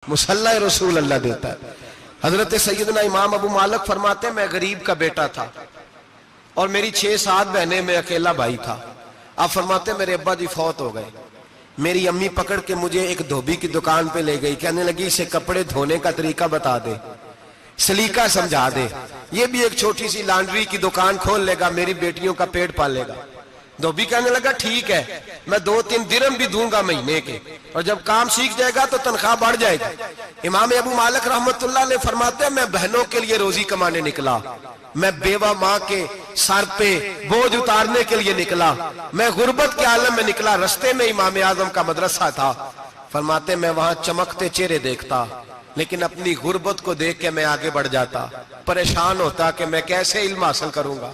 मुसल्ला रसूल अल्लाह देता है। हजरत सैयदना इमाम अबू मालिक फरमाते हैं, मैं गरीब का बेटा था और मेरी 6-7 बहनें, मैं अकेला भाई था। आप फरमाते हैं मेरे अब्बा जी फौत हो गए। मेरी अम्मी पकड़ के मुझे एक धोबी की दुकान पे ले गई, कहने लगी इसे कपड़े धोने का तरीका बता दे, सलीका समझा दे, ये भी एक छोटी सी लॉन्ड्री की दुकान खोल लेगा, मेरी बेटियों का पेट पालेगा। धोबी कहने लगा ठीक है, मैं 2-3 दिरहम भी दूंगा महीने के, और जब काम सीख जाएगा तो तनख्वाह बढ़ जाएगी। इमाम अबू मालिक रहमतुल्लाह अलैह फरमाते हैं, मैं बहनों के लिए रोजी कमाने निकला, मैं बेवा माँ के सर पे बोझ उतारने के लिए निकला, मैं गुर्बत के आलम में निकला। रस्ते में इमाम आजम का मदरसा था। फरमाते मैं वहां चमकते चेहरे देखता, लेकिन अपनी गुर्बत को देख के मैं आगे बढ़ जाता, परेशान होता कि मैं कैसे इल्म हासिल करूंगा।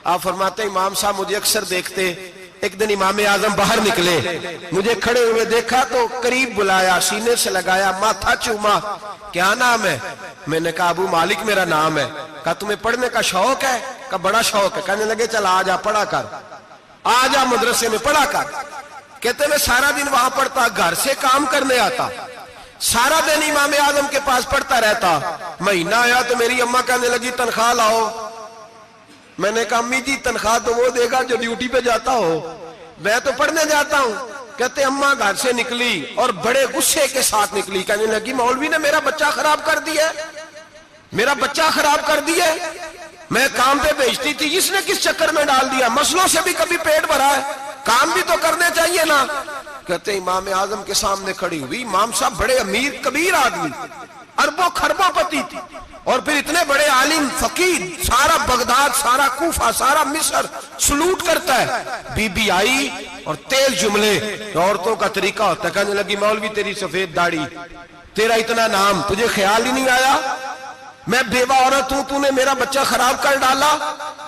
आप फरमाते इमाम साहब मुझे अक्सर देखते। एक दिन इमाम आजम बाहर निकले, मुझे खड़े हुए देखा तो करीब बुलाया, सीने से लगाया, माथा चूमा, क्या नाम है? मैंने कहा अबू मालिक मेरा नाम है। कहा तुम्हें पढ़ने का शौक है? कहा बड़ा शौक है। कहने लगे चल आ जा पढ़ा कर, आ जा मदरसे में पढ़ा कर। कहते मैं सारा दिन वहां पढ़ता, घर से काम करने आता, सारा दिन इमाम आजम के पास पढ़ता रहता। महीना आया तो मेरी अम्मा कहने लगी तनख्वाह लाओ। मैंने कहा अम्मी जी तनख्वाह तो वो देगा जो ड्यूटी पे जाता हो, मैं तो पढ़ने जाता हूँ। कहते अम्मा घर से निकली और बड़े गुस्से के साथ निकली, कहने लगी मौलवी ने मेरा बच्चा खराब कर दिया, मेरा बच्चा खराब कर दिया, मैं काम पे भेजती थी, इसने किस चक्कर में डाल दिया, मसलों से भी कभी पेट भरा है, काम भी तो करने चाहिए ना। कहते इमाम आजम के सामने खड़ी हुई। इमाम साहब बड़े अमीर कबीर आदमी, अरबों खरबों पति थी, और फिर इतने बड़े आलिम फकीर, सारा बगदाद, सारा कूफा, सारा मिस्र सलूट करता है। बीबी आई और तेज जुमले, औरतों का तरीका होता है। कहने लगी मौलवी तेरी सफेद दाढ़ी, तेरा इतना नाम, तुझे ख्याल ही नहीं आया? मैं बेवा औरत हूं, तूने मेरा बच्चा खराब कर डाला,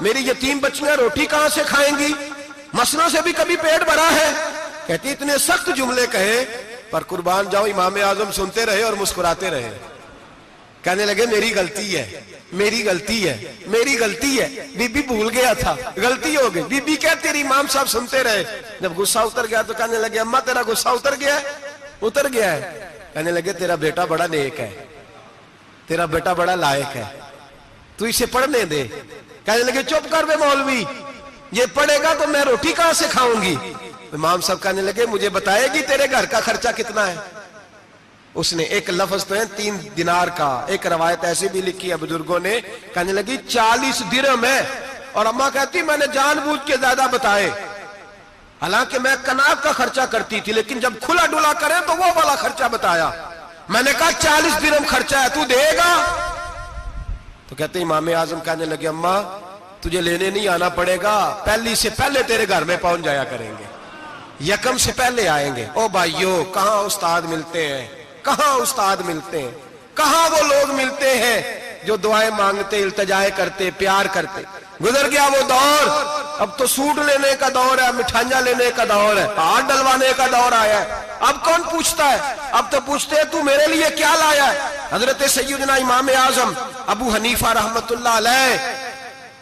मेरी यतीम बच्चियां रोटी कहां से खाएंगी, मसलों से भी कभी पेट भरा है। कहती इतने सख्त जुमले कहे, पर कुर्बान जाओ इमाम आजम सुनते रहे और मुस्कुराते रहे। कहने लगे मेरी गलती है, मेरी गलती है, मेरी गलती है, बीबी भूल गया था, गलती हो गई। बीबी कहती रही, इमाम साहब सुनते रहे। जब गुस्सा उतर गया तो कहने लगे अम्मा तेरा गुस्सा उतर गया है? उतर गया है। कहने लगे तेरा बेटा बड़ा नेक है, तेरा बेटा बड़ा लायक है, तू इसे पढ़ने दे। कहने लगे चुप कर बे मौलवी, ये पढ़ेगा तो मैं रोटी कहां से खाऊंगी। इमाम साहब कहने लगे मुझे बताएगी तेरे घर का खर्चा कितना है? उसने एक लफ्ज तो है 3 दिनार का, एक रवायत ऐसी भी लिखी है बुजुर्गों ने, कहने लगी 40 दिरहम है। और अम्मा कहती मैंने जानबूझ के ज्यादा बताए, हालांकि मैं कनाब का खर्चा करती थी, लेकिन जब खुला डुला करें तो वो वाला खर्चा बताया। मैंने कहा 40 दिरहम खर्चा है, तू देगा? तो कहते इमाम आजम कहने लगे अम्मा तुझे लेने नहीं आना पड़ेगा, पहली से पहले तेरे घर में पहुंच जाया करेंगे, यकम से पहले आएंगे। ओ भाइयों कहां उस्ताद मिलते हैं, कहां उस्ताद मिलते हैं, कहां वो लोग मिलते हैं जो दुआएं मांगते, इल्तिजाएं करते, प्यार करते। गुजर गया वो दौर, अब तो सूट लेने का दौर है, मिठाइयां लेने का दौर है, हाथ डलवाने का दौर आया है। अब कौन पूछता है? अब तो पूछते हैं तू मेरे लिए क्या लाया है। हजरत सैयदना इमाम आजम अबू हनीफा रहमतुल्लाह अलैह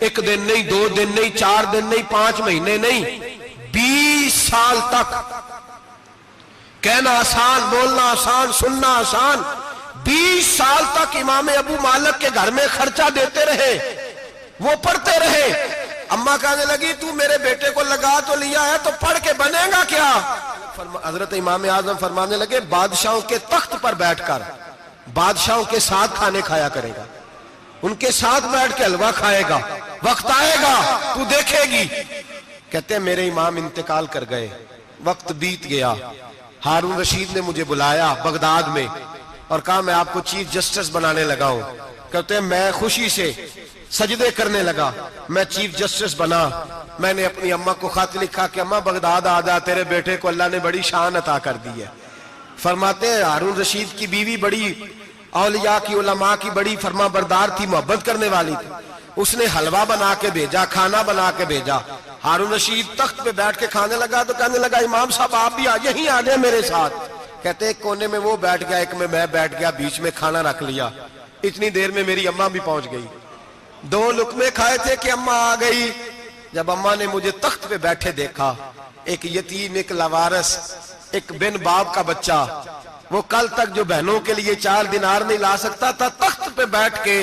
1 दिन नहीं, 2 दिन नहीं, 4 दिन नहीं, 5 महीने नहीं, 20 साल तक, कहना आसान, बोलना आसान, सुनना आसान, 20 साल तक इमाम अबू मालिक के घर में खर्चा देते रहे, वो पढ़ते रहे। अम्मा कहने लगी तू मेरे बेटे को लगा तो लिया है, तो पढ़ के बनेगा क्या? हजरत इमाम आजम फरमाने लगे बादशाहों के तख्त पर बैठकर बादशाहों के साथ खाने खाया करेगा, उनके साथ बैठ के हलवा खाएगा, वक्त आएगा तू देखेगी। कहते हैं मेरे इमाम इंतकाल कर गए, वक्त बीत गया। हारून रशीद ने मुझे बुलाया बगदाद में और कहा मैं आपको चीफ जस्टिस बनाने लगा हूं। कहते हैं मैं खुशी से सजदे करने लगा, मैं चीफ जस्टिस बना। मैंने अपनी अम्मा को खत लिखा कि अम्मा बगदाद आ जा, तेरे बेटे को अल्लाह ने बड़ी शान अता कर दी है। फरमाते हैं हारून रशीद की बीवी बड़ी औलिया की, उलमा की बड़ी फरमा बरदार थी, मोहब्बत करने वाली थी। उसने हलवा बना के भेजा, खाना बना के भेजा। हारून रशीद तख्त पे बैठ के खाने लगा तो कहने लगा इमाम साहब आप भी यहीं आ जाए मेरे साथ। कहते एक कोने में वो बैठ गया, एक में मैं बैठ गया, बीच में खाना रख लिया। इतनी देर में मेरी अम्मा भी पहुंच गई। 2 लुकमे खाए थे कि अम्मा आ गई। जब अम्मा ने मुझे तख्त पे बैठे देखा, एक यतीम, एक लवारस, एक बिन बाप का बच्चा, وہ کل تک جو بہنوں کے لیے 4 دینار نہیں لا سکتا تھا، تخت پہ بیٹھ کے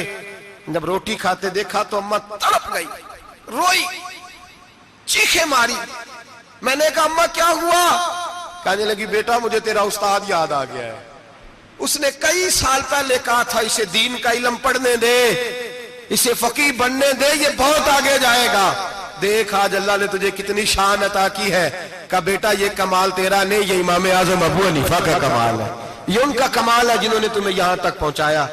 جب روٹی کھاتے دیکھا تو اماں تڑپ گئی، روئی، چیخیں ماری۔ میں نے کہا اماں کیا ہوا؟ کہنے لگی بیٹا مجھے تیرا استاد یاد آ گیا ہے، اس نے کئی سال پہلے کہا تھا اسے دین کا علم پڑھنے دے، اسے فقیہ بننے دے، یہ بہت آگے جائے گا۔ دیکھ آج اللہ نے تجھے کتنی شان عطا کی ہے۔ کہا بیٹا یہ کمال تیرا نہیں، یہ امام اعظم ابو حنیفہ کا کمال ہے، یہ ان کا کمال ہے جنہوں نے تمہیں یہاں تک پہنچایا۔